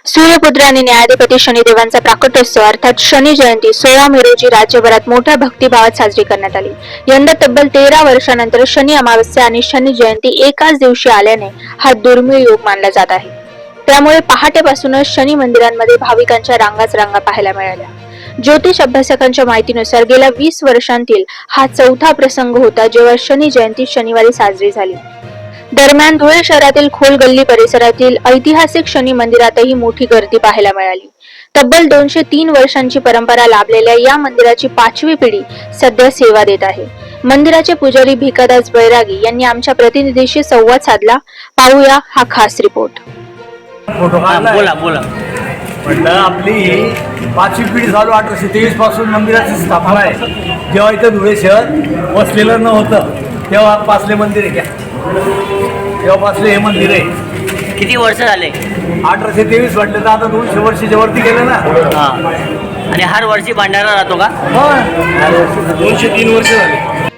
सूर्यपुत्र आणि न्यायाधिपती शनिदेवांचा प्राकट्योत्सव अर्थात शनी जयंती 16 मे रोजी राज्यभरात मोठ्या भक्तिभावात साजरी करण्यात आली। यंदा तब्बल 13 वर्षानंतर शनी अमावस्या आणि शनी जयंती एकाच दिवशी आल्याने हा दुर्मिळ योग मानला जात आहे। त्यामुळे पहाटेपासूनच शनी मंदिरांमध्ये भाविकांच्या रांगाच रांगा पाहायला मिळाल्या। ज्योतिष अभ्यासकांच्या माहितीनुसार गेल्या 20 वर्षांतील हा चौथा प्रसंग होता जेव्हा शनी जयंती शनिवारी साजरी झाली। दरम्यान धुळे शहरातील खोल गल्ली परिसरातील ऐतिहासिक शनी मंदिरातही मोठी गर्दी पाहायला मिळाली। तब्बल 203 वर्षांची परंपरा लाभलेल्या या मंदिराची 5वी पिढी सध्या सेवा देत आहे। मंदिराचे पुजारी भिकादास बैरागी यांनी आमच्या प्रतिनिधीशी संवाद साधला। पाहूया हा खास रिपोर्ट। बोला म्हटलं आपली 5वी पिढी चालू 1823 पासून मंदिराची स्थापना आहे। जेव्हा इथं धुळे शहर वसलेलं नव्हतं तेव्हा पासले मंदिर आहे, तेव्हा पासले हे मंदिर आहे। किती वर्ष झाले? 1823 म्हटलं तर आता 200 वर्षाच्या वरती गेलं ना। आणि हर वर्षी भांडारा राहतो का? 203 वर्ष झाले।